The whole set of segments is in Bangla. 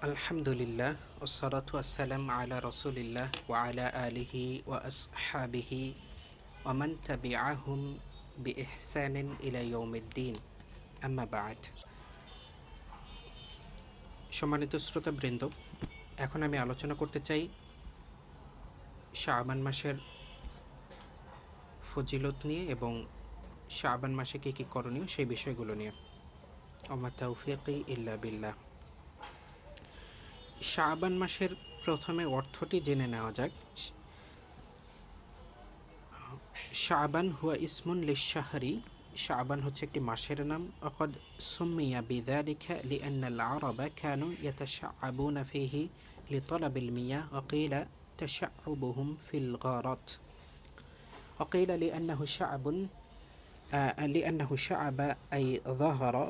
আলহামদুলিল্লাহ ওসসালাতু ওয়াসসালাম আলা রসুলিল্লাহ ওয়া আলা আলিহি ওয়া আসহাবিহি ওয়া মান তাবিআহুম বিইহসানিন ইলা ইয়াউমিদ্দিন, আম্মা বা'দ। সম্মানিত শ্রোতাবৃন্দ, এখন আমি আলোচনা করতে চাই শাবান মাসের ফজিলত নিয়ে এবং শাবান মাসে কী কী করণীয় সেই বিষয়গুলো নিয়ে। ওমা তাওফীকি ইল্লা বিল্লাহ। শাবান মাসের প্রথমে অর্থটি জেনে নেওয়া যাক। শাবান হুয়া ইসমুন লিশ-শাহরি, শাবান হচ্ছে একটি মাসের নাম। ওয়াকাদ সুম্মিয়া বিযালিকা লিআন্নাল আরাবা কানু ইয়াতাশা'আবুনা ফীহি লিতলাবিল মিয়াহ ওয়া কিলা তাশা'উবুহুম ফিল গারাত ওয়া কিলা লিআন্নাহু শা'আবা আই যাহারা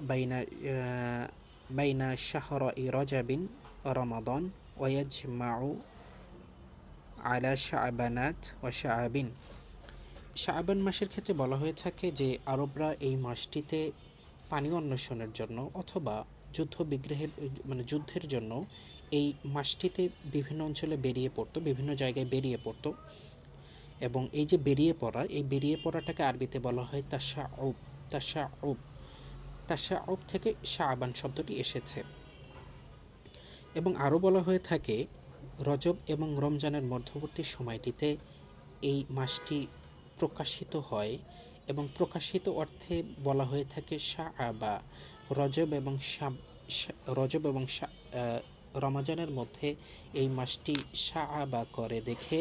বাইনা শাহরাই রাজাবিন ওয়া রমাদান ওয়া ইয়াজমা'ু আলা শা'বানাত ওয়া শা'আবিন। শাবান মাসের ক্ষেত্রে বলা হয়ে থাকে যে আরবরা এই মাসটিতে পানি অন্বেষণের জন্য অথবা যুদ্ধের জন্য এই মাসটিতে বিভিন্ন অঞ্চলে বেরিয়ে পড়তো, বিভিন্ন জায়গায় বেরিয়ে পড়তো। এবং এই যে বেরিয়ে পড়াটাকে আরবিতে বলা হয় তাশাউব। তাশাউব থেকে শাবান শব্দটি এসেছে। এবং আরও বলা হয়ে থাকে রজব এবং রমজানের মধ্যবর্তী সময়টিতে এই মাসটি প্রকাশিত হয় এবং প্রকাশিত অর্থে বলা হয়ে থাকে শাআবা। রজব এবং রমজানের মধ্যে এই মাসটি শাআবা করে দেখে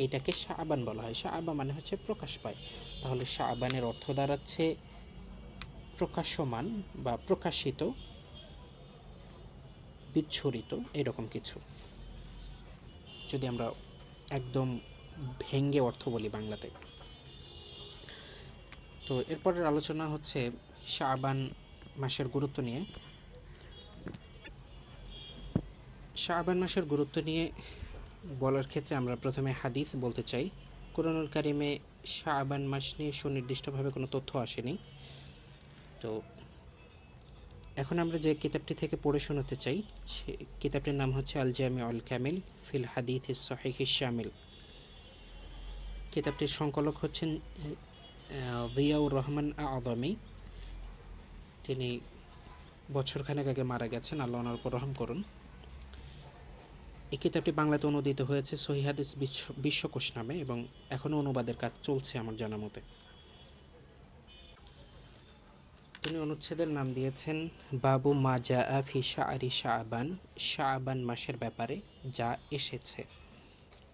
এটাকে শাবান বলা হয়। শাআবা মানে হচ্ছে প্রকাশ পায়। তাহলে শাবানের অর্থ দাঁড়াচ্ছে প্রকাশমান বা প্রকাশিত, বিচ্ছুরিত, এরকম কিছু, যদি আমরা একদম ভেঙ্গে অর্থ বলি বাংলাতে। তো এরপরের আলোচনা হচ্ছে শাবান মাসের গুরুত্ব নিয়ে। শাবান মাসের গুরুত্ব নিয়ে বলার ক্ষেত্রে আমরা প্রথমে হাদিস বলতে চাই। কুরআনুল কারিমে শাবান মাস নিয়ে সুনির্দিষ্টভাবে কোনো তথ্য আসেনি। তো এখন আমরা যে কিতাবটি থেকে পড়ে শোনাতে চাই সে কিতাবটির নাম হচ্ছে আল জামিউল কামিল ফিল হাদিসিস সহিহিশ শামিল। কিতাবটির সংকলক হচ্ছেন জিয়াউর রহমান আদমি। তিনি বছরখানেক আগে মারা গেছেন, আল্লাহ ওনার উপর রহম করুন। এই কিতাবটি বাংলাতে অনুদিত হয়েছে সহিহ হাদিস বিশ্বকোষ নামে এবং এখনও অনুবাদের কাজ চলছে আমার জানা মতে। তিনি অনুচ্ছেদের নাম দিয়েছেন বাবু মা জাআ ফি শা'রি শাবান, শাবান মাসের ব্যাপারে যা এসেছে।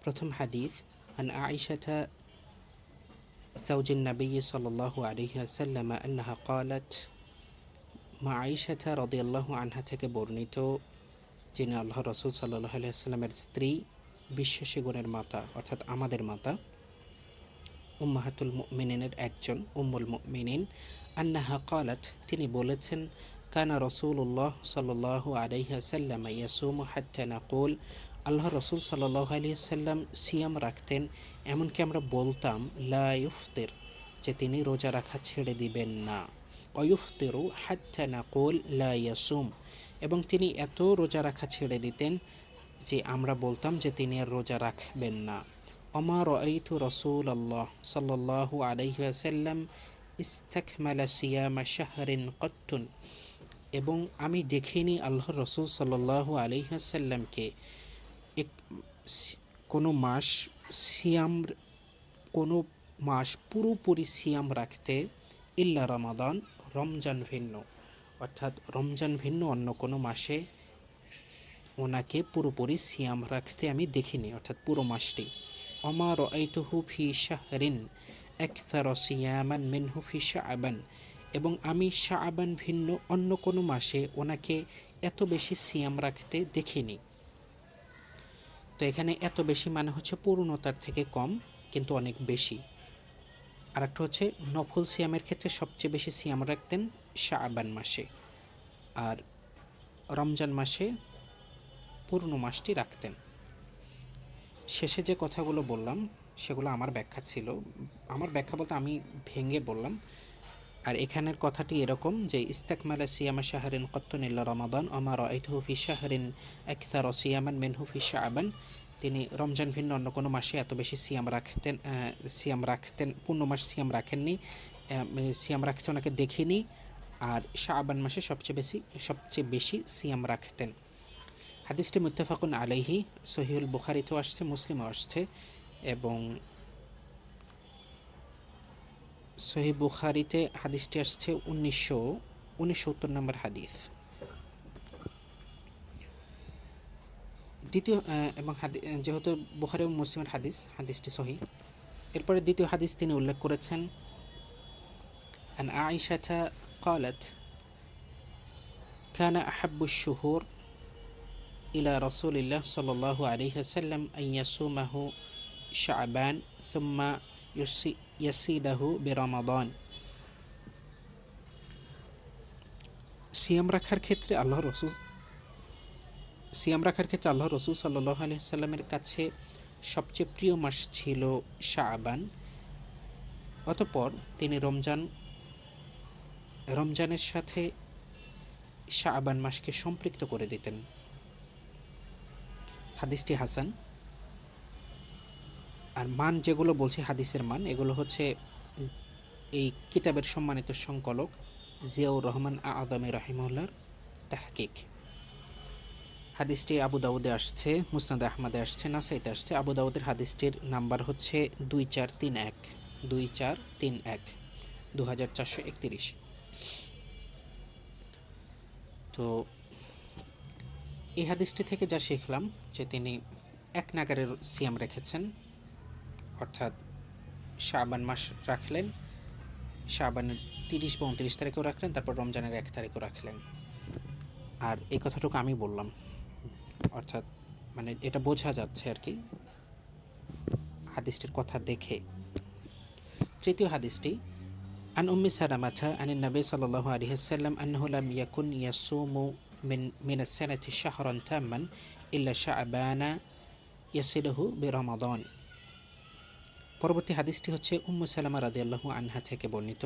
প্রথম হাদিস, আন আয়েশাতা জাওজিন নবী সাল্লাল্লাহু আলাইহি ওয়াসাল্লাম আন্নাহা ক্বালাত, মা আয়েশা রাদিয়াল্লাহু আনহা থেকে বর্ণিত, যিনি আল্লাহর রাসূল সাল্লাল্লাহু আলাইহি ওয়াসাল্লামের স্ত্রী, বিশ্বাসীগণের মাতা অর্থাৎ আমাদের মাতা, উম্মাহাতুল মুমিনিনের একজন, উম্মুল মুমিনিন, আন্নাহা ক্বালাত, তিনি বলেছেন, কানা রাসূলুল্লাহ সাল্লাল্লাহু আলাইহি ওয়াসাল্লাম ইয়াসুমু হাত্তা নাকুল, আল্লাহর রাসূল সাল্লাল্লাহু আলাইহি ওয়াসাল্লাম সিয়াম রাখতেন এমনকি আমরা বলতাম লা ইফতির, যে তিনি রোজা রাখা ছেড়ে দিবেন না। ওয়ুফতিরু হাত্তা নাকুল লা ইয়াসুম, এবং তিনি এত রোজা রাখা ছেড়ে দিতেন যে আমরা বলতাম যে তিনি আর রোজা রাখবেন না। ওমা রাআইতু রাসূলাল্লাহ সাল্লাল্লাহু আলাইহি ওয়াসাল্লাম ইস্তাকমালা সিয়ামা শাহরিন কত্তুন, এবং আমি দেখিনি আল্লাহর রাসূল সাল্লাল্লাহু আলাইহি ওয়াসাল্লামকে কোনো মাস পুরোপুরি সিয়াম রাখতে, ইল্লা রমাদান, রমজান ভিন্ন, অর্থাৎ রমজান ভিন্ন অন্য কোনো মাসে ওনাকে পুরোপুরি সিয়াম রাখতে আমি দেখিনি, অর্থাৎ পুরো মাসটি। ওমা রাআইতুহু ফি শাহরিন আকসারা সিয়ামান মিনহু ফি শাবান, এবং আমি শাবান ভিন্ন অন্য কোনো মাসে ওনাকে এত বেশি সিয়াম রাখতে দেখিনি। তো এখানে এত বেশি মানে হচ্ছে পূর্ণতার থেকে কম কিন্তু অনেক বেশি। আর একটা হচ্ছে নফল সিয়ামের ক্ষেত্রে সবচেয়ে বেশি সিয়াম রাখতেন শাবান মাসে, আর রমজান মাসে পূর্ণ মাসটি রাখতেন। শেষে যে কথাগুলো বললাম সেগুলো আমার ব্যাখ্যা ছিল। আমার ব্যাখ্যা বলতে আমি ভেঙে বললাম। আর এখানের কথাটি এরকম যে ইস্তাকমালা সিয়ামা শাহরিন কত্তুন ইল্লা রমাদান ওমা রাআইতুহু ফি শাহরিন আকসারা সিয়ামান মিনহু ফি শাবান। তিনি রমজান ভিন্ন অন্য কোনো মাসে এত বেশি সিয়াম রাখতেন, পূর্ণ মাস সিয়াম রাখেননি, সিয়াম রাখতে ওনাকে দেখিনি। আর শাবান মাসে সবচেয়ে বেশি সিয়াম রাখতেন। হাদিসটি মুত্তাফাকুন আলাইহি, সহিহুল বুখারীতেও আসছে, মুসলিমও আসছে, এবং সহিহ বুখারীতে হাদিসটি আসছে 1969 নম্বর হাদিস। দ্বিতীয় এবং যেহেতু বুখারী এবং মুসলিমের হাদিসটি সহিহ। এরপরে দ্বিতীয় হাদিস তিনি উল্লেখ করেছেন, আন আয়েশাতা قالت كان أحب الشهور إلى رسول الله صلى الله عليه وسلم أن يصومه شعبان ثم يصيده برمضان। সিয়াম রাখার ক্ষেত্রে আল্লাহ রসুল সাল্লাল্লাহু আলাইহি সাল্লামের কাছে সবচেয়ে প্রিয় মাস ছিল শাবান। অতঃপর তিনি রমজানের সাথে শাবান মাসকে সম্পৃক্ত করে দিতেন। হাদিসটি হাসান। আর মান যেগুলো বলছি, হাদিসের মান, এগুলো হচ্ছে এই কিতাবের সম্মানিত সংকলক জিয়াউর রহমান আদমি রাহিমাহুল্লাহর তাহকিক। হাদিসটি আবু দাউদে আসছে, মুসনাদে আহমদে আসছে, নাসাইতে আসছে। আবু দাউদের হাদিসটির নাম্বার হচ্ছে 2431 2431। তো এই হাদিসটি থেকে যা শিখলাম যে তিনি এক নাগারের সিয়াম রেখেছেন, অর্থাৎ শাবান মাস রাখলেন, শাবানের 30 বা 29 তারিখেও রাখলেন, তারপর রমজানের 1 তারিখেও রাখলেন। আর এই কথাটুকু আমি বললাম, অর্থাৎ মানে এটা বোঝা যাচ্ছে আর কি হাদিসটির কথা দেখে। তৃতীয় হাদিসটি, আন উম্মি সালামাতা আনিন নবী সাল্লাল্লাহু আলাইহি ওয়াসাল্লাম আন্নাহু লাম ইয়াকুন ইয়াসুমু মিন আস-সানাতি শাহরান তাম্মান ইল্লা শাবানা ইয়াসিলুহু বিরমাদান। পরবর্তী হাদিসটি হচ্ছে উম্মু সালামা রাদিয়াল্লাহু আনহা থেকে বর্ণিত।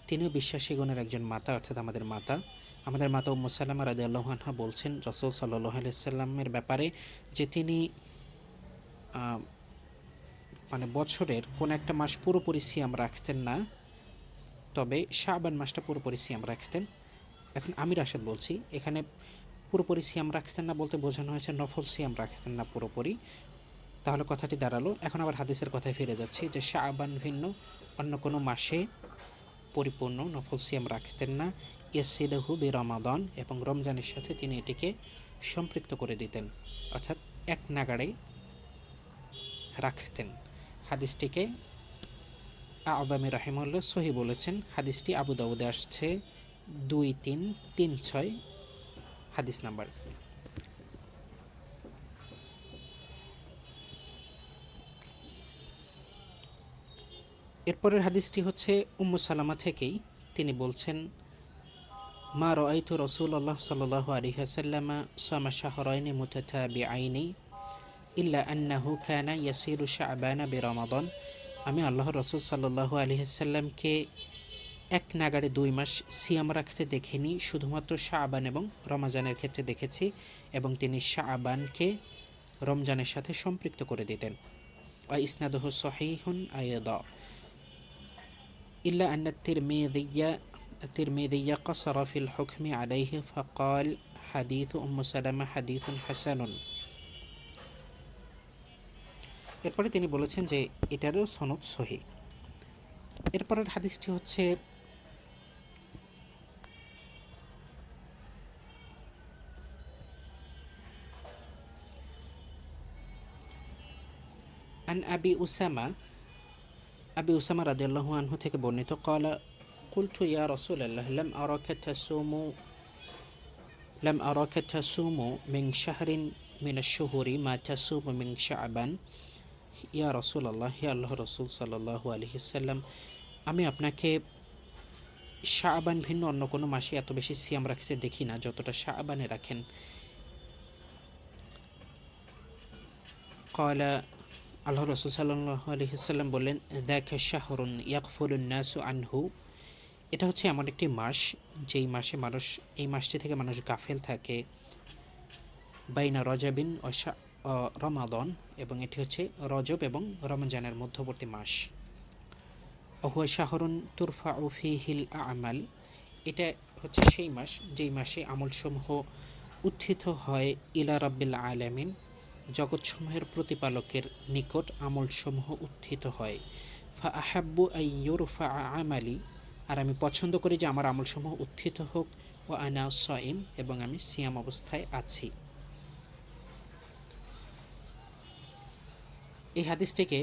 তিনিও বিশ্বাসীগণের একজন মাতা, অর্থাৎ আমাদের মাতা উম্মু সালামা রাদিয়াল্লাহু আনহা বলছেন রাসূল সাল্লাল্লাহু আলাইহি সাল্লামের ব্যাপারে যে তিনি মানে বছরের কোন একটা মাস পুরোপুরি সিয়াম রাখতেন না, তবে শাবান মাসটা পুরোপুরি সিয়াম রাখতেন। এখন আমি রাশেদ বলছি, এখানে পুরোপুরি সিয়াম রাখতেন না বলতে বোঝানো হয়েছে নফল সিয়াম রাখতেন না পুরোপুরি। তাহলে কথাটি দাঁড়ালো, এখন আবার হাদিসের কথায় ফিরে যাচ্ছি যে শাবান ভিন্ন অন্য কোনো মাসে পরিপূর্ণ নফল সিয়াম রাখতেন না। ইয়াসিলহু বিরমাদান, এবং রমজানের সাথে তিনি এটিকে সম্পৃক্ত করে দিতেন, অর্থাৎ এক নাগাড়ে রাখতেন। হাদিসটিকে আদমি রাহিমাহুল্লাহ সহিহ বলেছেন। হাদিসটি আবু দাউদে আসছে 2336 হাদিস নাম্বার। এরপরের হাদিসটি হচ্ছে উম্মু সালামা থেকেই। তিনি বলছেন, মা রাআইতু রাসূলুল্লাহ সাল্লাল্লাহু আলাইহি ওয়াসাল্লাম সামা শাহরাইনি মুতাতাবিআইনি ইল্লা আন্নাহু কানা ইয়াসিরু শাবানা বিরমাদান। আমি আল্লাহর রাসূল সাল্লাল্লাহু আলাইহি ওয়াসাল্লামকে এক নাগাড়ে 2 মাস সিয়াম রাখতে দেখিনি, শুধুমাত্র শাবান এবং রমজানের ক্ষেত্রে দেখেছি, এবং তিনি শাবানকে রমজানের সাথে সম্পৃক্ত করে দিতেন। ওয়া ইসনাদুহু সহিহুন আয়দা ইল্লা আন্না الترمذي قصر في الحكم عليه فقال حديث أم سلمة حديث حسن। এরপরে তিনি বলেছেন যে এটারও সনদ সহিহ। এরপরের হাদিসটি হচ্ছে আন আবি উসামা রাদিয়াল্লাহু আনহু থেকে বর্ণিত, ক্বালা قلت يا رسول الله لم أراك تصوم من شهر من الشهور ما تصوم من شعبان يا رسول الله, হে আল্লাহ রসুল সাল্লাল্লাহু আলাইহি সাল্লাম, আমি আপনাকে শাবান ভিন্ন অন্য কোনো মাসে এত বেশি সিয়াম রাখতে দেখি না যতটা শাবানে রাখেন। ক্বালা, আল্লাহ রসুল সাল্লাল্লাহু আলাইহি সাল্লাম বললেন, যাকা শাহরুন ইয়াগফুলুন নাসু আনহু, এটা হচ্ছে এমন একটি মাস যেই মাসে মানুষ, এই মাসটি থেকে মানুষ গাফেল থাকে। বাইনা রজাবিন ও রমাদন, এবং এটি হচ্ছে রজব এবং রমজানের মধ্যবর্তী মাস। অহুয়া শাহরুন তুরফা ফিহিল আমাল, এটা হচ্ছে সেই মাস যেই মাসে আমলসমূহ উত্থিত হয় ইলা রাব্বিল আলামিন, জগৎসমূহের প্রতিপালকের নিকট আমলসমূহ উত্থিত হয়। ফা আহাব্বু আই ইউরফা আমালি, আর আমি পছন্দ করি যে আমার আমলসমূহ উত্থিত হোক। ও আনা সাইম, এবং আমি সিয়াম অবস্থায় আছি। এই হাদিসটিকে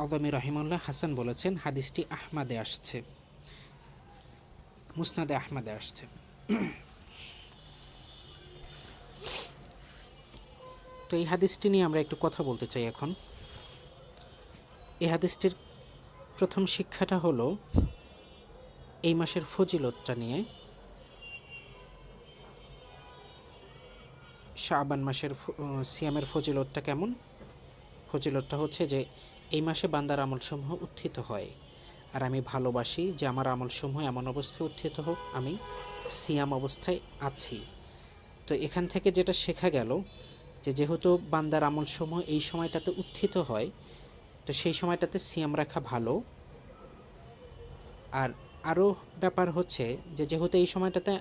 আদমি রহিমুল্লাহ হাসান বলেছেন। হাদিসটি আহমাদে আসছে, মুসনাদে আহমাদে আসছে। তো এই হাদিসটি নিয়ে আমরা একটু কথা বলতে চাই এখন। এই হাদিসটির প্রথম শিক্ষাটা হলো এই মাসের ফজিলতটা নিয়ে। শাবান মাসের সিয়ামের ফজিলতটা কেমন? ফজিলতটা হচ্ছে যে এই মাসে বান্দার আমলসমূহ উত্থিত হয়, আর আমি ভালোবাসি যে আমার আমলসমূহ এমন অবস্থায় উত্থিত হোক আমি সিয়াম অবস্থায় আছি। তো এখান থেকে যেটা শেখা গেল যে যেহেতু বান্দার আমলসমূহ এই সময়টাতে উত্থিত হয়, তো সেই সময়টাতে সিয়াম রাখা ভালো। আর আরও ব্যাপার হচ্ছে যে যেহেতু এই সময়টাতে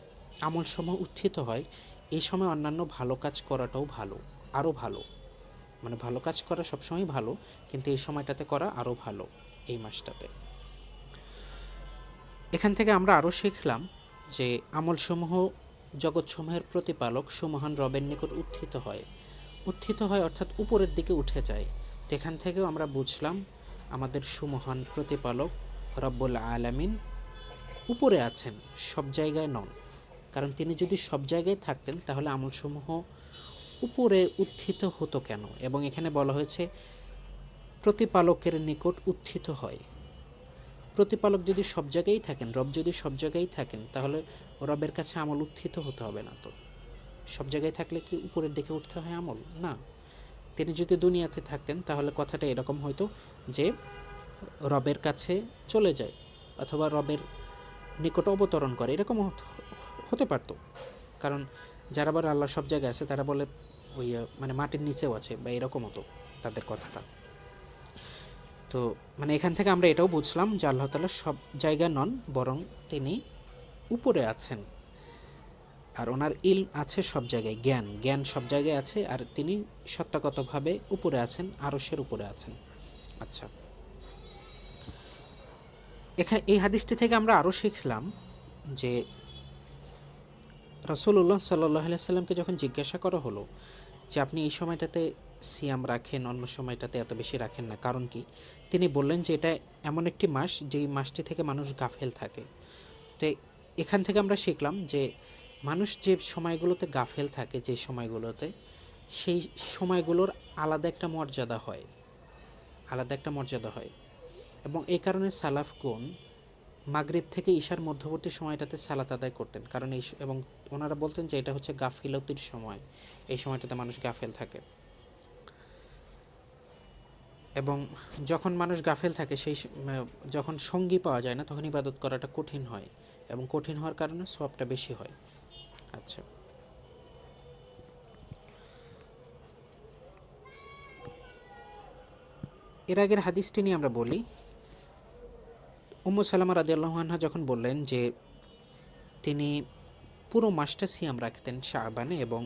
আমলসমূহ উত্থিত হয়, এই সময় অন্যান্য ভালো কাজ করাটাও ভালো, আরও ভালো। মানে ভালো কাজ করা সবসময় ভালো, কিন্তু এই সময়টাতে করা আরও ভালো এই মাসটাতে। এখান থেকে আমরা আরও শিখলাম যে আমলসমূহ জগৎসমূহের প্রতিপালক সুমহান রবের নিকট উত্থিত হয়। উত্থিত হয় অর্থাৎ উপরের দিকে উঠে যায়। তো এখান থেকেও আমরা বুঝলাম আমাদের সুমহান প্রতিপালক রব্বুল আলামিন উপরে আছেন, সব জায়গায় নন। কারণ তিনি যদি সব জায়গায় থাকতেন তাহলে আমলসমূহ উপরে উত্থিত হতো কেন? এবং এখানে বলা হয়েছে প্রতিপালকের নিকট উত্থিত হয়। প্রতিপালক যদি সব জায়গায় থাকেন, রব যদি সব জায়গায় থাকেন, তাহলে রবের কাছে আমল উত্থিত হতে হবে না। তো সব জায়গায় থাকলে কি উপরের দিকে উঠতে হয় আমল? না। তিনি যদি দুনিয়াতে থাকতেন তাহলে কথাটা এরকম হয়তো যে রবের কাছে চলে যায় অথবা রবের নিকট অবতরণ করে, এরকম হতে পারত। কারণ যারা বলে আল্লাহ সব জায়গায় আছে, তারা বলে ওই মানে মাটির নিচেও আছে বা এরকম হতো তাদের কথাটা। তো মানে এখান থেকে আমরা এটাও বুঝলাম যে আল্লাহ তাআলা সব জায়গায় নন, বরং তিনি উপরে আছেন। আর ওনার ইলম আছে সব জায়গায়, জ্ঞান সব জায়গায় আছে, আর তিনি সত্তাগতভাবে উপরে আছেন, আরশের উপরে আছেন। আচ্ছা, এখানে এই হাদিসটি থেকে আমরা আরও শিখলাম যে রাসূলুল্লাহ সাল্লাল্লাহু আলাইহি সাল্লামকে যখন জিজ্ঞাসা করা হলো যে আপনি এই সময়টাতে সিয়াম রাখেন, অন্য সময়টাতে এত বেশি রাখেন না, কারণ কি? তিনি বললেন যে এটা এমন একটি মাস যেই মাসটি থেকে মানুষ গাফেল থাকে। তো এখান থেকে আমরা শিখলাম যে মানুষ যে সময়গুলোতে গাফেল থাকে, যে সময়গুলোতে, সেই সময়গুলোর আলাদা একটা মর্যাদা হয়, আলাদা একটা মর্যাদা হয়। এবং এই কারণে সালাফগণ মাগরিব থেকে ঈশার মধ্যবর্তী সময়টাতে সালাত আদায় করতেন, কারণ এই এবং ওনারা বলতেন যে এটা হচ্ছে গাফিলতির সময়, এই সময়টাতে মানুষ গাফেল থাকে। এবং যখন মানুষ গাফেল থাকে, সেই যখন সঙ্গী পাওয়া যায় না, তখন ইবাদত করাটা কঠিন হয়, এবং কঠিন হওয়ার কারণে সওয়াবটা বেশি হয়। আচ্ছা, এর আগের হাদিসটি নিয়ে আমরা বলি। উম্মু সালামা রাদিয়াল্লাহু আনহা যখন বললেন যে তিনি পুরো মাসটা সিয়াম রাখতেন শাবানে এবং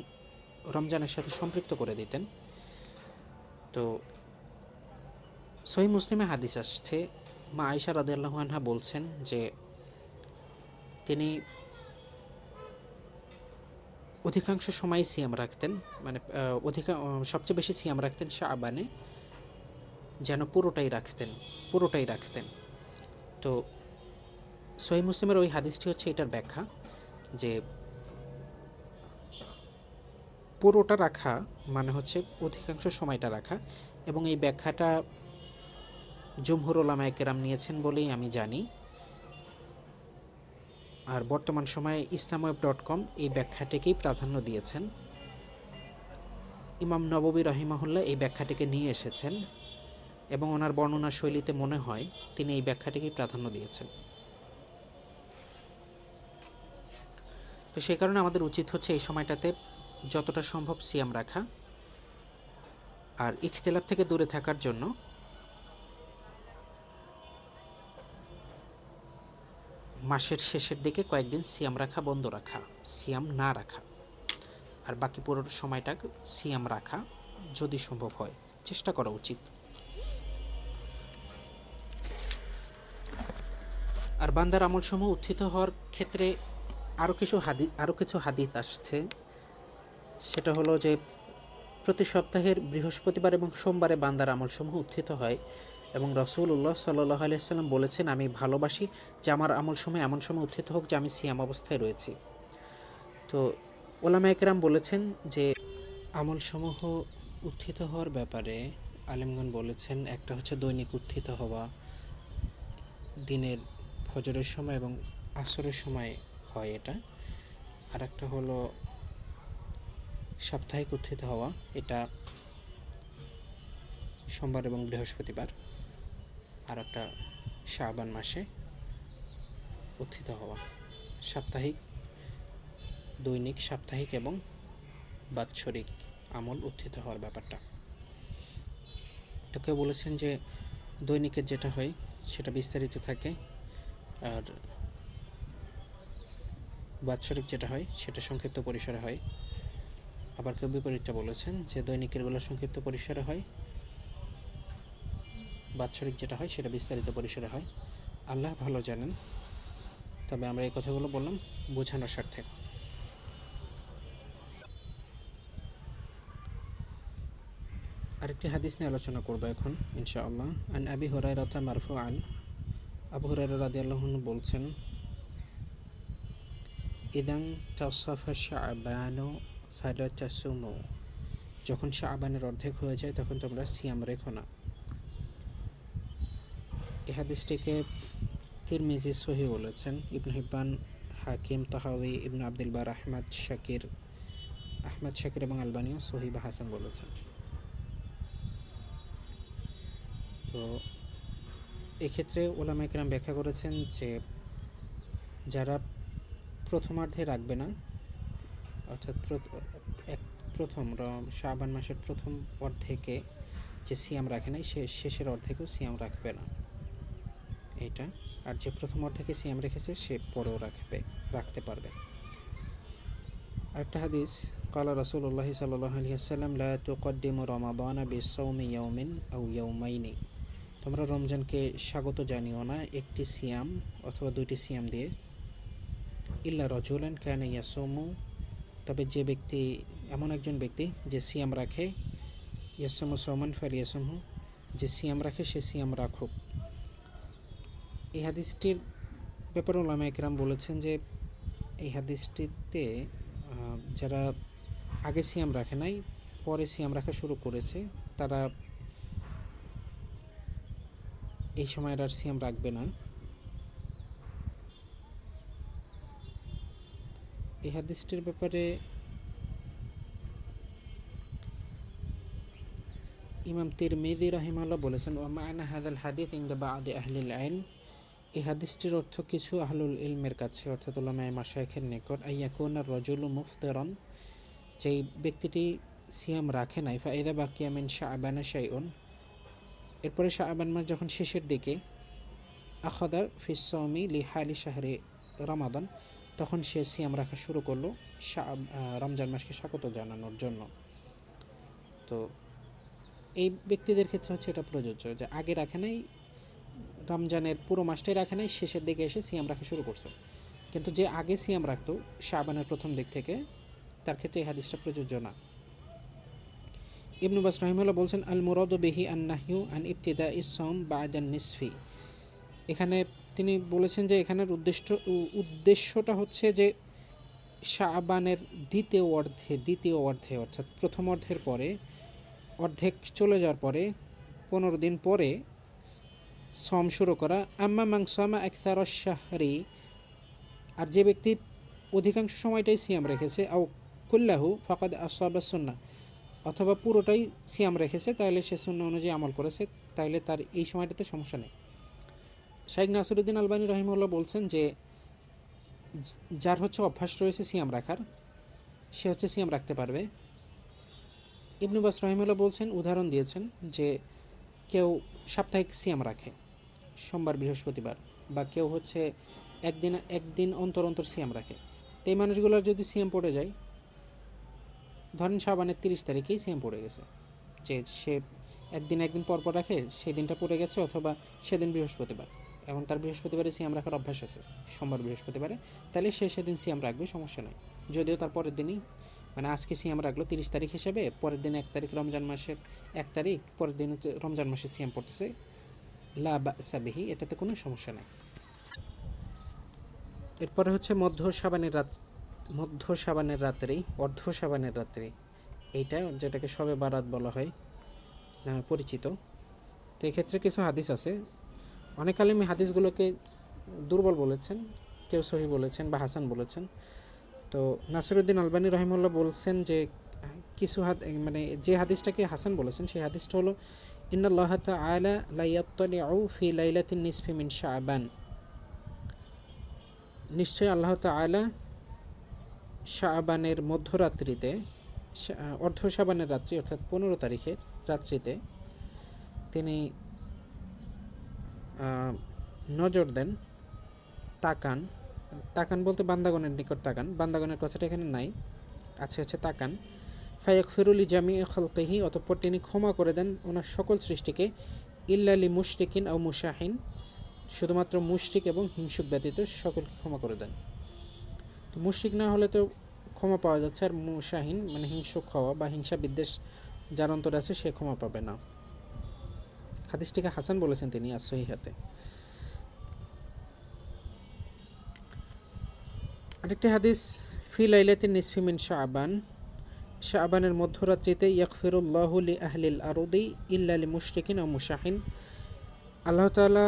রমজানের সাথে সম্পৃক্ত করে দিতেন, তো সহিহ মুসলিমে হাদিস আসছে, মা আয়েশা রাদিয়াল্লাহু আনহা বলছেন যে তিনি অধিকাংশ সময় সিয়াম রাখতেন, মানে সবচেয়ে বেশি সিয়াম রাখতেন শাবানে, যেন পুরোটাই রাখতেন। তো সহিহ মুসলিমের ওই হাদিসটি হচ্ছে এটার ব্যাখ্যা, যে পুরোটা রাখা মানে হচ্ছে অধিকাংশ সময়টা রাখা। এবং এই ব্যাখ্যাটা জুমহুর উলামায়ে কেরাম নিয়েছেন বলেই আমি জানি। আর বর্তমান সময়ে islamweb.com এই ব্যাখ্যাটিকেই প্রাধান্য দিয়েছেন। ইমাম নববী রাহিমাহুল্লাহ এই ব্যাখ্যাটিকে নিয়ে এসেছেন, এবং ওনার বর্ণনা শৈলীতে মনে হয় তিনি এই ব্যাখ্যাটিকেই প্রাধান্য দিয়েছেন। তো সেই কারণে আমাদের উচিত হচ্ছে এই সময়টাতে যতটা সম্ভব সিয়াম রাখা, আর ইখতিলাফ থেকে দূরে থাকার জন্য মাসের শেষের দিকে কয়েকদিন সিয়াম রাখা বন্ধ রাখা, সিয়াম না রাখা, আর বাকি পুরো সময়টা সিয়াম রাখা যদি সম্ভব হয় চেষ্টা করা উচিত। আর বান্দার আমলসমূহ উত্থিত হওয়ার ক্ষেত্রে আরও কিছু হাদিস আসছে। সেটা হলো যে প্রতি সপ্তাহের বৃহস্পতিবার এবং সোমবারে বান্দার আমলসমূহ উত্থিত হয়, এবং রাসূলুল্লাহ সাল্লাল্লাহু আলাইহি সাল্লাম বলেছেন, আমি ভালোবাসি যে আমার আমলসমূহ এমন সময় উত্থিত হোক যে আমি সিয়াম অবস্থায় রয়েছি। তো ওলামা একরাম বলেছেন যে আমলসমূহ উত্থিত হওয়ার ব্যাপারে আলেমগণ বলেছেন, একটা হচ্ছে দৈনিক উত্থিত হওয়া, দিনের ফজরের সময় এবং আসরের সময় হয় এটা। আর একটা হলো সাপ্তাহিক উত্থিত হওয়া, এটা সোমবার এবং বৃহস্পতিবার। আর একটা শাবান মাসে উত্থিত হওয়া, সাপ্তাহিক, দৈনিক, সাপ্তাহিক এবং বাৎসরিক আমল উত্থিত হওয়ার ব্যাপারটা। তো কেউ বলেছেন যে দৈনিকের যেটা হয় সেটা বিস্তারিত থাকে, আর বাৎসরিক যেটা হয় সেটা সংক্ষিপ্ত পরিসরে হয়। আবার কেউ বিপরীতটা বলেছেন যে দৈনিকেরগুলো সংক্ষিপ্ত পরিসরে হয়, বাৎসরিক যেটা হয় সেটা বিস্তারিত পরিসরে হয়। আল্লাহ ভালো জানেন, তবে আমরা এই কথাগুলো বললাম বোঝানোর স্বার্থে। আরেকটি হাদিস নিয়ে আলোচনা করবো এখন ইনশাআল্লাহ। আন আবি হুরায়রা মারফুআন, আবু হুরায়রা রাদিয়াল্লাহু আনহু বলছেন, ইদান তাসাফা শাবানু ফালা তাসুমু, যখন শাবানের অর্ধেক হয়ে যায় তখন তোমরা সিয়াম রেখো না। এই হাদিসটিকে তিরমিজি সহিহ বলেছেন, ইবনে হিব্বান, হাকিম, তাহাউই, ইবনে আব্দুল বার, আহমদ শাকির এবং আলবানিও সহিহ বা হাসান বলেছেন। তো এক্ষেত্রে উলামা ইকরাম ব্যাখ্যা করেছেন যে যারা প্রথমার্ধে রাখবে না, অর্থাৎ প্রথম শাবান মাসের প্রথম অর্ধেকে যে সিয়াম রাখে নাই সে শেষের অর্ধেকেও সিয়াম রাখবে না, এটা। আর যে প্রথম অর্ধেকে সিয়াম রেখেছে সে পরেও রাখতে পারবে। আরেকটা হাদিস, ক্বালা রাসূলুল্লাহ সাল্লাল্লাহু আলাইহি ওয়াসাল্লাম, লা তুকদ্দিমু রমাদানা বিসাওমি ইয়াওমিন আও ইয়াওমাইনি, তোমরা রমজানকে স্বাগত জানিও না একটি সিয়াম অথবা দুইটি সিয়াম দিয়ে। ইল্লা রাজুলান কানা ইয়াসুমু, তবে যে ব্যক্তি, এমন একজন ব্যক্তি যে সিয়াম রাখে, ইয়াসুমু সাওমান ফালিয়াসুমহু, যে সিয়াম রাখে সে সিয়াম রাখুক। এই হাদিসটির ব্যাপারে উলামা ইকরাম বলেছেন যে এই হাদিসটিতে যারা আগে সিয়াম রাখে নাই পরে সিয়াম রাখা শুরু করেছে তারা এই সময় আর সিয়াম রাখবে না। এই হাদিসটির ব্যাপারে ইমাম তিরমিজি রাহিমাহুল্লাহ বলেছেন, ওয়া মা'না হাযাল হাদিস ইনদা বা'দি আহলিল ইলম, এই হাদিসটির অর্থ কিছু আহলুল ইলমের কাছে, অর্থাৎ উলামায়ে মাশায়েখের নিকট, আইয়াকুনা রাজুলু মুফতিরান, যেই ব্যক্তিটি সিয়াম রাখে নাই, ফাইদা বাকিয়া মিন শাবানা শাইউন, এরপরে শাবান মাস যখন শেষের দিকে, আখাদা ফিস সাওমি লিহালি শাহরি রমাদান, তখন সে সিয়াম রাখা শুরু করলো রমজান মাসকে স্বাগত জানানোর জন্য। তো এই ব্যক্তিদের ক্ষেত্রে হচ্ছে এটা প্রযোজ্য যে আগে রাখে নাই, রমজানের পুরো মাসটাই রাখে নাই, শেষের দিকে এসে সিয়াম রাখা শুরু করছে। কিন্তু যে আগে সিয়াম রাখতো শাবানের প্রথম দিক থেকে, তার ক্ষেত্রে এই হাদিসটা প্রযোজ্য না। ইবনে বাস রাহিমাহুল্লাহ বলছেন, আল মুরাদু বিহি আন নাহয়ু আন ইবতিদাইস সাওম বা'দা নিসফি, এখানে তিনি বলেছেন যে এখানের উদ্দেশ্যটা হচ্ছে যে শাবানের দ্বিতীয় অর্ধে অর্থাৎ প্রথম অর্ধের পরে, অর্ধেক চলে যাওয়ার পরে 15 দিন পরে সম শুরু করা। আম্মা মান সামা আকসারাশ শাহরি, আর যে ব্যক্তি অধিকাংশ সময়টাই সিয়াম রেখেছে, আও কুল্লাহু ফাকাদ আসাবা সুন্নাহ, অথবা পুরোটাই সিয়াম রেখেছে তাহলে সে সুন্নাহ অনুযায়ী আমল করেছে, তাইলে তার এই সময়টাতে সমস্যা নেই। শাইখ নাসিরউদ্দিন আলবানী রাহিমাহুল্লাহ বলছেন যে যার হচ্ছে অভ্যাস রয়েছে সিয়াম রাখার, সে হচ্ছে সিয়াম রাখতে পারবে। ইবনে বাস রহিমাহুল্লাহ বলছেন, উদাহরণ দিয়েছেন যে কেউ সাপ্তাহিক সিয়াম রাখে সোমবার বৃহস্পতিবার, বা কেউ হচ্ছে একদিন অন্তর অন্তর সিয়াম রাখে। তো এই মানুষগুলোর যদি সিয়াম পড়ে যায়, ধরেন শাবানের 30 তারিখেই সিয়াম পড়ে গেছে, যে সে একদিন পর পর রাখে, সেই দিনটা পড়ে গেছে, অথবা সেদিন বৃহস্পতিবার, এবং তার বৃহস্পতিবারে সিয়াম রাখার অভ্যাস আছে সোমবার বৃহস্পতিবারে, তাহলে সে সেদিন সিয়াম রাখবে, সমস্যা নেই। যদিও তার পরের দিনই, মানে আজকে সিয়াম রাখলো 30 তারিখ হিসেবে, পরের দিন 1 তারিখ রমজান মাসের 1 তারিখ, পরের দিন হচ্ছে রমজান মাসের সিয়াম পড়তেছে, লা বা'সা বিহি, এটাতে কোনো সমস্যা নেই। এরপরে হচ্ছে মধ্য শাবানের রাত্রি, অর্ধ শাবানের রাত্রি, এইটা যেটাকে শবে বারাত বলা হয় নামে পরিচিত। তো এক্ষেত্রে কিছু হাদিস আছে, অনেক আলেমী হাদিসগুলোকে দুর্বল বলেছেন, কেউ সহি বলেছেন বা হাসান বলেছেন। তো নাসিরউদ্দিন আলবানী রহিমাহুল্লাহ বলছেন যে কিছু মানে যে হাদিসটাকে হাসান বলেছেন, সেই হাদিসটা হলো ইন্নাল্লাহ তাআলা লা ইয়াত্তালিউ ফি লাইলাতিন নিসফি মিন শাবান, নিশ্চয়ই আল্লাহ তাআলা শাবানের মধ্যরাত্রিতে, অর্ধ শাবানের রাত্রি অর্থাৎ 15 তারিখের রাত্রিতে তিনি নজর দেন, তাকান বলতে বান্দাগণের নিকট তাকান, বান্দাগণের কথাটা এখানে নাই, আছে হচ্ছে তাকান। ফায়াগফিরুলি জামি খালকিহি, অতঃপর তিনি ক্ষমা করে দেন ওনার সকল সৃষ্টিকে, ইল্লালি মুশরিকিন আও মুশাহিন, শুধুমাত্র মুশরিক এবং হিংসুক ব্যতীত সকলকে ক্ষমা করে দেন। তো মুশরিক না হলে তো ক্ষমা পাওয়া যাচ্ছে, আর মুশাহিন মানে হিংসুক হওয়া বা হিংসা বিদ্বেষ যার অন্তরে আছে সে ক্ষমা পাবে না। হাদিসটিকে হাসান বলেছেন তিনি as-সহিহাতে। আরেকটি হাদিস, ফি লাইলাতিন নিসফি মিন শাবান, শাবানের মধ্যরাত্রিতে ইয়াগফিরুল্লাহু লি আহলিল আরদি ইল্লা লি মুশরিকিন আও মুশাহিন, আল্লাহ তাআলা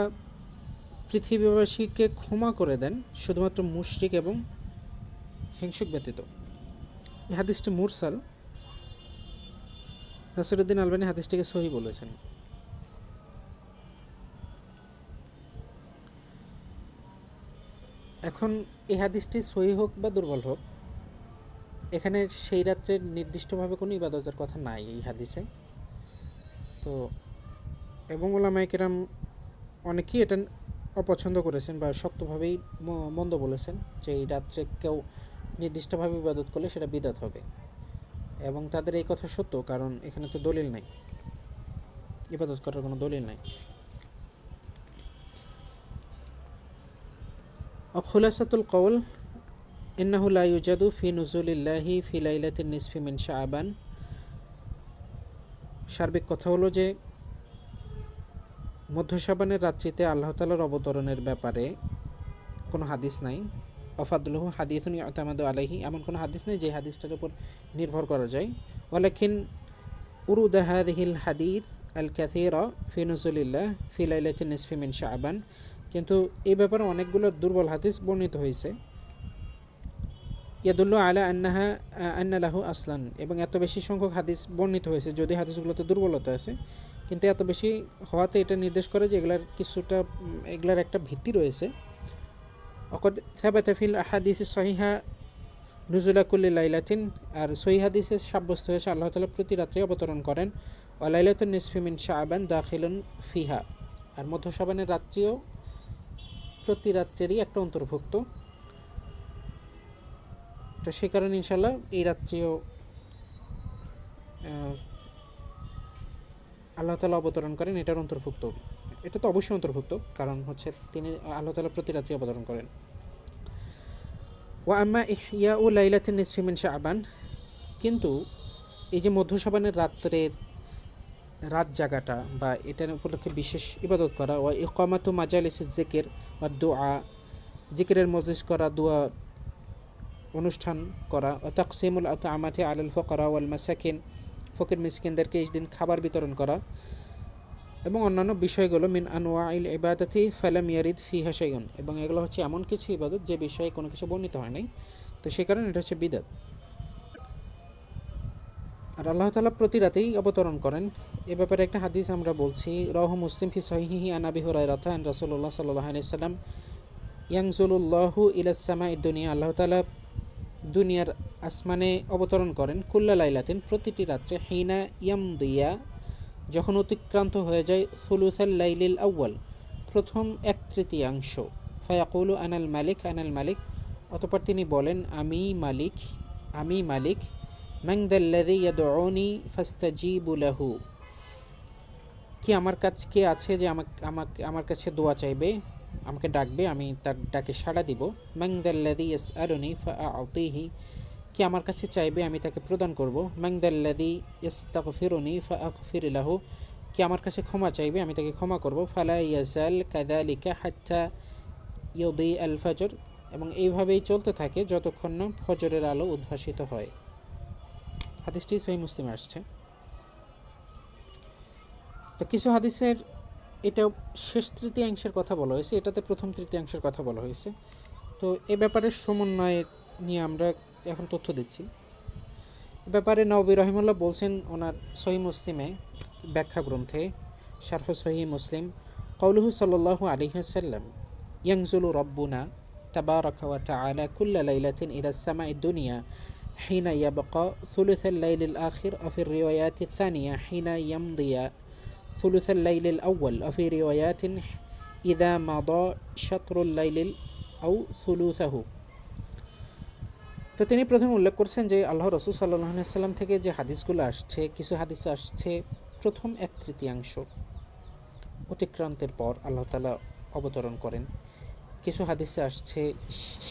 পৃথিবীবাসীকে ক্ষমা করে দেন শুধুমাত্র মুশরিক এবং হিংসুক ব্যতীত। এই হাদিসটি মুরসাল, নাসিরউদ্দিন আলবানী হাদিসটিকে সহি বলেছেন। এখন এই হাদিসটি সহি হোক বা দুর্বল হোক, এখানে সেই রাত্রে নির্দিষ্টভাবে কোনো ইবাদতের কথা নাই এই হাদিসে। তো এবং ওলামায়ে কেরাম অনেকেই এটা অপছন্দ করেছেন বা শক্তভাবেই মন্দ বলেছেন যে এই রাত্রে কেউ নির্দিষ্টভাবে ইবাদত করলে সেটা বিদআত হবে, এবং তাদের এই কথা সত্য, কারণ এখানে তো দলিল নাই, ইবাদত করার কোনো দলিল নাই। খুলাসাতুল কওল ইন্নাহু লা ইউজাদু ফি নুজুলিল্লাহি ফি লাইলাতিন নিসফি মিন শাবান, সার্বিক কথা হলো যে মধ্য শাবানের রাত্রিতে আল্লাহ তাআলার অবতরণের ব্যাপারে কোনো হাদিস নাই। অফাদুলহু হাদিসুন ইউতামাদু আলাইহি, এমন কোনো হাদিস নেই যে হাদিসটার উপর নির্ভর করা যায়। ওয়ালাকিন উরুদ হাযিহিল হাদিস আল কাসীরা ফি নুজুলিল্লাহ ফি লাইলাতিন নিসফি মিন শাবান, কিন্তু এই ব্যাপারে অনেকগুলো দুর্বল হাদিস বর্ণিত হয়েছে। ইয়াদুল্লু আলা আন্না লাহু আসলান, এবং এত বেশি সংখ্যক হাদিস বর্ণিত হয়েছে, যদি হাদিসগুলোতে দুর্বলতা আছে, কিন্তু এত বেশি হওয়াতে এটা নির্দেশ করে যে এগুলার একটা ভিত্তি রয়েছে। অকদ সাবাতা ফিল আহাদিস সহিহা নুজুলা কুল্লি লাইলাতিন, আর সহিহ হাদিসে সাব্যস্ত হয়েছে আল্লাহ তাআলা প্রতি রাত্রে অবতরণ করেন। ওয়া লাইলাতুন নিসফি মিন শাবান দাখিলুন ফিহা, আর মধ্য শাবানের রাত্রিও প্রতি রাত্রেরই একটা অন্তর্ভুক্ত। তো সেই কারণে ইনশাল্লাহ এই রাত্রিও আল্লাহ তাআলা অবতরণ করেন, এটার অন্তর্ভুক্ত। এটা তো অবশ্যই অন্তর্ভুক্ত, কারণ হচ্ছে তিনি আল্লাহ তাআলা প্রতি রাত্রি অবতরণ করেন। ওয়া আম্মা ইহইয়াউ লাইলাতিন নিসফি মিন শাবান, কিন্তু এই যে মধ্য শাবানের রাত জাগাটা বা এটার উপলক্ষে বিশেষ ইবাদত করা, ওয়া ইকামাতু মাজালিসিজ যিকির ওয়া দুআ, জিকিরের মজলিস করা, দোয়া অনুষ্ঠান করা, ও তাকসিমুল আতআমাতি আলাল ফুকারা ওয়াল মাসাকিন, ফকির মিসকিনদেরকে এই দিন খাবার বিতরণ করা, এবং অন্যান্য বিষয়গুলো মিন আনওয়াইল ইবাদাতি ফালাম ইয়ারিদ ফিহা শাইউন, এবং এগুলো হচ্ছে এমন কিছু ইবাদত যে বিষয়ে কোনো কিছু বর্ণিত হয় নাই, তো সেই কারণে এটা হচ্ছে বিদআত। আর আল্লাহ তাআলা প্রতি রাতেই অবতরণ করেন, এ ব্যাপারে একটা হাদিস আমরা বলছি, রাওয়াহু মুসলিম ফি সহিহিহি আন আবি হুরায়রা আন রাসূলুল্লাহ সাল্লাল্লাহু আলাইহি ওয়াসাল্লাম ইয়ানজুলুল্লাহু ইলাস সামাই দুনিয়া, আল্লাহ তাআলা দুনিয়ার আসমানে অবতরণ করেন কুল্লা লাইলাতিন, প্রতিটি রাত্রে, হিনা ইয়ামদিয়া, যখন অতিক্রান্ত হয়ে যায়, সুলুসাল লাইলিল আউয়াল, প্রথম এক তৃতীয়াংশ, ফায়াকুলু আনাল মালিক আনাল মালিক, অতঃপর তিনি বলেন আমি মালিক আমি মালিক, মান যাল্লাযী ইয়াদউনি ফাস্তাজীবু লাহু, কি আমার কাছে কে আছে যে আমার কাছে দোয়া চাইবে, আমাকে ডাকবে, আমি তার ডাকে সাড়া দিব। মান যাল্লাযী ইয়াসআলুনি ফাআতিহি, কি আমার কাছে চাইবে, আমি তাকে প্রদান করব। মান যাল্লাযী ইস্তাগফিরুনি ফাআগফির লাহু, কি আমার কাছে ক্ষমা চাইবে, আমি তাকে ক্ষমা করব। ফালা ইয়াজাল কাযালিকা হাত্তা ইউদি আল ফজর, এবং এইভাবেই চলতে থাকে যতক্ষণ না ফজরের আলো উদ্ভাসিত হয়। হাদিসটি সহিহ মুসলিমে আসছে। তো কিছু হাদিসের এটা শেষ তৃতীয়াংশের কথা বলা হয়েছে, এটাতে প্রথম তৃতীয়াংশের কথা বলা হয়েছে। তো এ ব্যাপারে সমন্বয় নিয়ে আমরা এখন তথ্য দিচ্ছি। এ ব্যাপারে নবী রহিমাল্লাহ বলছেন ওনার সহিহ মুসলিমে ব্যাখ্যা গ্রন্থে শারহ সহিহ মুসলিম, কওলুহু সাল্লাল্লাহু আলাইহি ওয়াসাল্লাম, ইয়ানজুলু রাব্বুনা তাবারাকা ওয়া তাআলা কুল্লা লাইলাতিন ইলাস সামাই দুনিয়া হিনা ইয়াবকা সুলুসাল লাইলিল আখির, ওয়া ফির রিওয়ায়াতিস সানিয়া হিনা ইয়ামদিয়া সুলুসাল লাইলিল আউয়াল, ওয়া ফি রিওয়ায়াতিন ইযা মাদা শাতরুল লাইলিল আও সুলুসাহু। তো তিনি প্রথমে উল্লেখ করছেন যে আল্লাহ রাসূল সাল্লাল্লাহু আলাইহি ওয়াসাল্লাম থেকে যে হাদিসগুলো আসছে, কিছু হাদিসে আসছে প্রথম এক তৃতীয়াংশ অতিক্রান্তের পর আল্লাহ তাআলা অবতরণ করেন, কিছু হাদিসে আসছে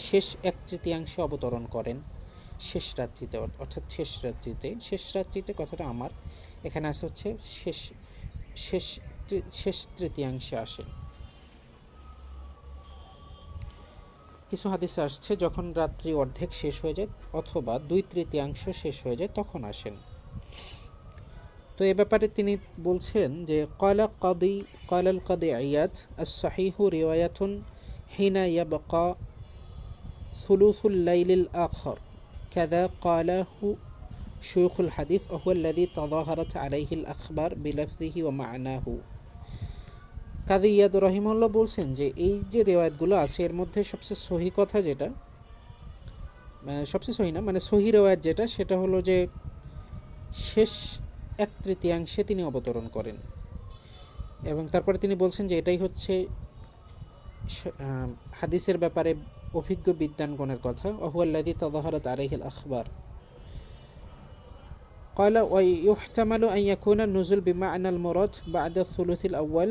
শেষ এক তৃতীয়াংশে অবতরণ করেন, শেষ রাত্রিতে, অর্থাৎ শেষ রাত্রিতে কথাটা আমার এখানে আসে হচ্ছে শেষ তৃতীয়াংশে আসেন। কিছু হাদিসে আসছে যখন রাত্রি অর্ধেক শেষ হয়ে যায় অথবা 2/3 শেষ হয়ে যায় তখন আসেন। তো এ ব্যাপারে তিনি বলছেন যে ক্বালাল কাদি ইয়াদ আস-সাহিহু রিওয়ায়াতুন হিনা ইয়াবকা সুলুসুল লাইলিল আখির, কাযা ক্বালাহু শুয়ুখুল হাদিস ওয়া হুয়া আল্লাযী তাযাহারাত আলাইহিল আখবার বিলফযিহি ওয়া মা'নাহু। কাদি ইয়াদ রহিমাহুল্লাহ বলছেন যে এই যে রিওয়ায়াতগুলো আছে এর মধ্যে সবচেয়ে সহি কথা যেটা, সবচেয়ে সহি না মানে সহি রিওয়ায়াত যেটা, সেটা হলো যে শেষ এক তৃতীয়াংশে তিনি অবতরণ করেন, এবং তারপরে তিনি বলছেন যে এটাই হচ্ছে হাদিসের ব্যাপারে অভিজ্ঞ বিদ্বানগণের কথা। ওয়া হুয়া আল্লাযী তাযাহারাত আলাইহিল আখবার। قال ويحتمل أن يكون النزول بمعنى المراد بعد الثلث الأول،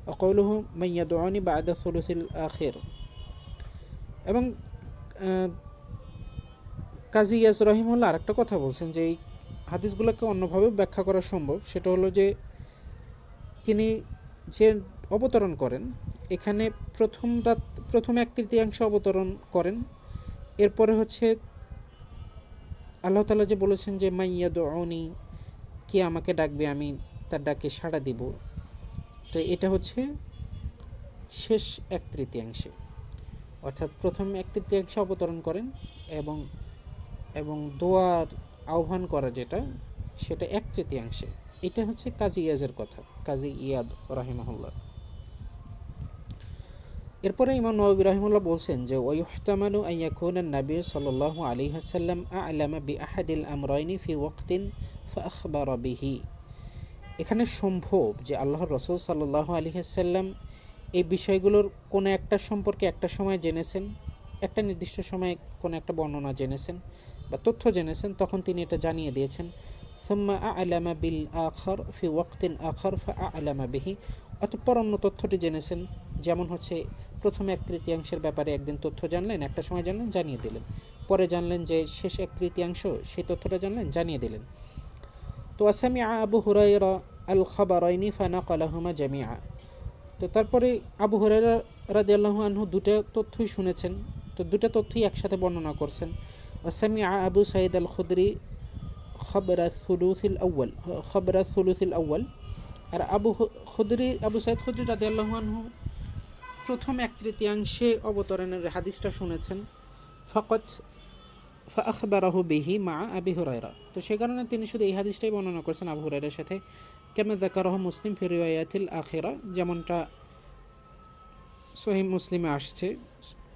وقوله من يدعوني بعد الثلث الآخر। এবং কাজী ইয়াস রহিমাহুল্লাহ আরেকটা কথা বলছেন যে এই হাদিসগুলোকে অন্যভাবে ব্যাখ্যা করা সম্ভব, সেটা হলো যে তিনি যে অবতরণ করেন এখানে প্রথম এক তৃতীয়াংশ অবতরণ করেন, এরপরে হচ্ছে আল্লাহ তাআলা যে বলেছেন যে মাইয়াদউনি, কে আমাকে ডাকবে, আমি তার ডাকে সাড়া দিব। তো এটা হচ্ছে শেষ এক তৃতীয়াংশে, অর্থাৎ প্রথম এক তৃতীয়াংশে অবতরণ করেন এবং দোয়ার আহ্বান করা যেটা সেটা এক তৃতীয়াংশে। এটা হচ্ছে কাজী ইয়াজের কথা, কাজী ইয়াদ রাহিমাহুল্লাহ। এরপরে ইমাম নববী রাহিমাহুল্লাহ বলছেন যে ওয়ায়ুহতামালু আন ইয়াকুনা নবী সাল্লাল্লাহু আলাইহি ওয়াসাল্লাম আ'লামা বিআহাদিল আমরাইনি ফি ওয়াক্তিন ফাআখবারা বিহি। এখানে সম্ভব যে আল্লাহর রাসূল সাল্লাল্লাহু আলাইহি ওয়াসাল্লাম এই বিষয়গুলোর কোনো একটা সম্পর্কে একটা সময় জেনেছেন, একটা নির্দিষ্ট সময়ে কোনো একটা বর্ণনা জেনেছেন বা তথ্য জেনেছেন, তখন তিনি এটা জানিয়ে দিয়েছেন। সুম্মা আ'লামা বিল আখার ফি ওয়াক্তিন আখার ফাআ'লামা বিহি, অতঃপর অন্য তথ্যটি জেনেছেন, যেমন হচ্ছে প্রথম এক তৃতীয়াংশের ব্যাপারে একদিন তথ্য জানলেন, একটা সময় জানলেন, জানিয়ে দিলেন, পরে জানলেন যে শেষ এক তৃতীয়াংশ, সেই তথ্যটা জানলেন, জানিয়ে দিলেন। তো আসামিআ আবু হুরায়রা আল খাবারাইনি ফানাকালাহুমা জামিআ। তো তারপরে আবু হুরায়রা রাদিয়াল্লাহু আনহু দুটো তথ্যই শুনেছেন, তো দুটো তথ্যই একসাথে বর্ণনা করছেন। আসামিআ আবু সাঈদ আল খুদরি খবরা সুলুসিল আউয়াল, আর আবু সাঈদ খুদরি রাদিয়াল্লাহু আনহু প্রথম এক তৃতীয়াংশে অবতরণের হাদিসটা শুনেছেন। ফাকাত ফাআখবারাহু বিহি মা আবি হুরায়রা, তো সে কারণে তিনি শুধু এই হাদিসটাই বর্ণনা করেছেন আবু হুরায়রার সাথে। কামা যাকারাহু মুসলিম ফি রিওয়ায়াতিল আখিরা, যেমনটা সহিহ মুসলিমে আসছে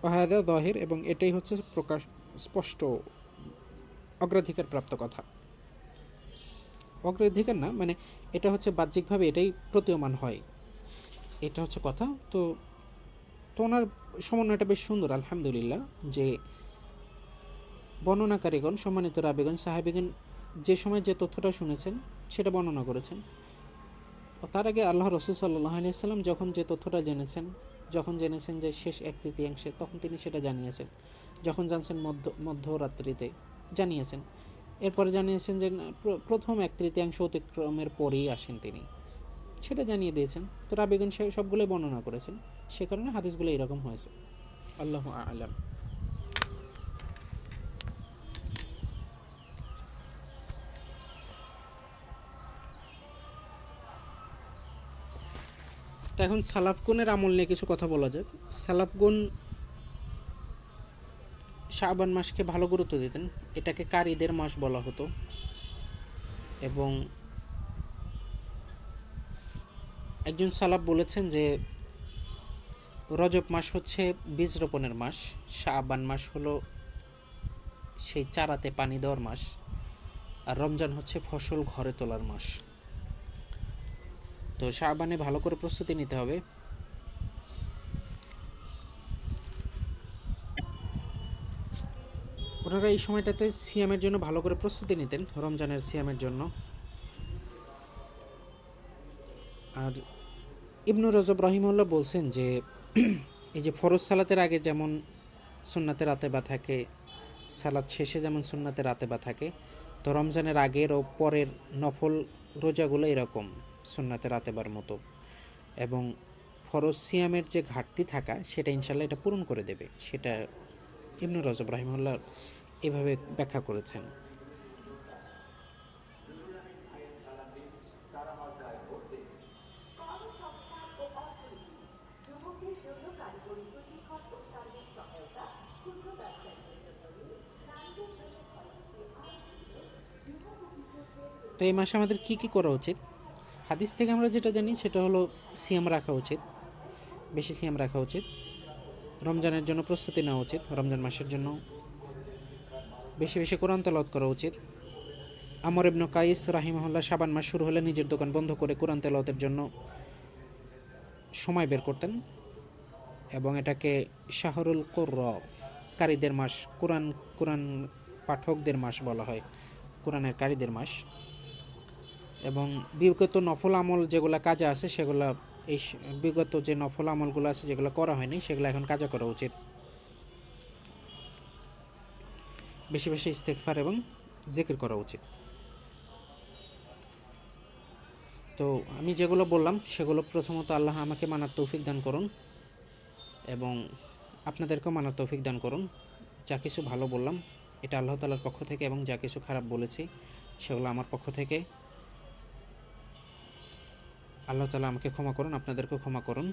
ওয়াহাদা দহির, এবং এটাই হচ্ছে প্রকাশ স্পষ্ট অগ্রাধিকার প্রাপ্ত কথা। অগ্রাধিকার না, মানে এটা হচ্ছে বাহ্যিকভাবে এটাই প্রতীয়মান হয়, এটা হচ্ছে কথা। তো তো ওনার সমন্বয়টা বেশ সুন্দর আলহামদুলিল্লাহ, যে বর্ণনাকারীগণ সম্মানিত রাবিগণ সাহাবিগণ যে সময় যে তথ্যটা শুনেছেন সেটা বর্ণনা করেছেন। তার আগে আল্লাহ রসুল সাল্লাল্লাহু আলাইহি সাল্লাম যখন যে তথ্যটা জেনেছেন, যখন জেনেছেন যে শেষ 1/3 তখন তিনি সেটা জানিয়েছেন। যখন জানছেন মধ্যরাত্রিতে জানিয়েছেন। এরপরে জানিয়েছেন যে প্রথম 1/3 অতিক্রমের পরেই আসেন তিনি, সেটা জানিয়ে দিয়েছেন। তো রাবিগণ সবগুলোই বর্ণনা করেছেন, সে কারণে হাদিসগুলো এরকম হয়েছে। আল্লাহু আ'লাম। তো এখন সালাফগুনের আমল নিয়ে কিছু কথা বলা যাক। সালাফগুন শাবান মাসকে ভালো গুরুত্ব দিতেন, এটাকে কারীদের মাস বলা হতো। এবং একজন সালাফ বলেছেন যে রজব মাস হচ্ছে বীজ রোপণের মাস, শাবান মাস হলো সেই চারাতে পানি দেওয়ার মাস, আর রমজান হচ্ছে ফসল ঘরে তোলার মাস। তো শাবানে ভালো করে প্রস্তুতি নিতে হবে। ওনারা এই সময়টাতে সিয়ামের জন্য ভালো করে প্রস্তুতি নিতেন, রমজানের সিয়ামের জন্য। আর ইবনু রজব রহিমউল্লাহ বলছেন যে এই যে ফরজ সালাতের আগে যেমন সুন্নাতের আতেবা থাকে, সালাত শেষে যেমন সুন্নাতের আতেবা থাকে, তো রমজানের আগের ও পরের নফল রোজাগুলো এরকম সুন্নাতের আতেবার মতো। এবং ফরজ সিয়ামের যে ঘাটতি থাকা সেটা ইনশাল্লাহ এটা পূরণ করে দেবে, সেটা ইবনু রজব রহিমউল্লাহ এভাবে ব্যাখ্যা করেছেন। তো এই মাসে আমাদের কি কি করা উচিত? হাদিস থেকে আমরা যেটা জানি সেটা হলো সিয়াম রাখা উচিত, বেশি সিয়াম রাখা উচিত। রমজানের জন্য প্রস্তুতি নেওয়া উচিত, রমজান মাসের জন্য বেশি বেশি কোরআন তেলাওয়াত করা উচিত। আমর ইবনে কাইস রাহিমাহুল্লাহ শাবান মাস শুরু হলে নিজের দোকান বন্ধ করে কোরআন তেলাওয়াতের জন্য সময় বের করতেন, এবং এটাকে শাহরুল কুররা, কারীদের মাস, কোরআন পাঠকদের মাস বলা হয়, কোরআনের কারীদের মাস। এবং বিগত নফল আমল যেগুলো কাজে আছে সেগুলো, এই বিগত যে নফল আমলগুলো আছে যেগুলো করা হয়নি সেগুলো এখন কাজা করা উচিত। বেশি বেশি ইস্তেগফার এবং জিকির করা উচিত। তো আমি যেগুলো বললাম সেগুলো প্রথমত আল্লাহ আমাকে মানার তৌফিক দান করুন, এবং আপনাদেরকেও মানার তৌফিক দান করুন। যা কিছু ভালো বললাম এটা আল্লাহ তাআলার পক্ষ থেকে, এবং যা কিছু খারাপ বলেছি সেগুলো আমার পক্ষ থেকে। আল্লাহ তাআলা আমাকে ক্ষমা করুন, আপনাদেরকেও ক্ষমা করুন।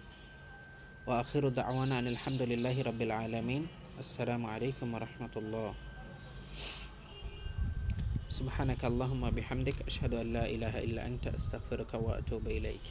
ওয়া আখিরু দাওয়ানা আনিল হামদুলিল্লাহি রাব্বিল আলামিন। আসসালামু আলাইকুম ওয়া রাহমাতুল্লাহ। সুবহানাকা আল্লাহুম্মা বিহামদিক আশহাদু আল্লা ইলাহা ইল্লা আনতা আস্তাগফিরুকা ওয়া আতুবু ইলাইক।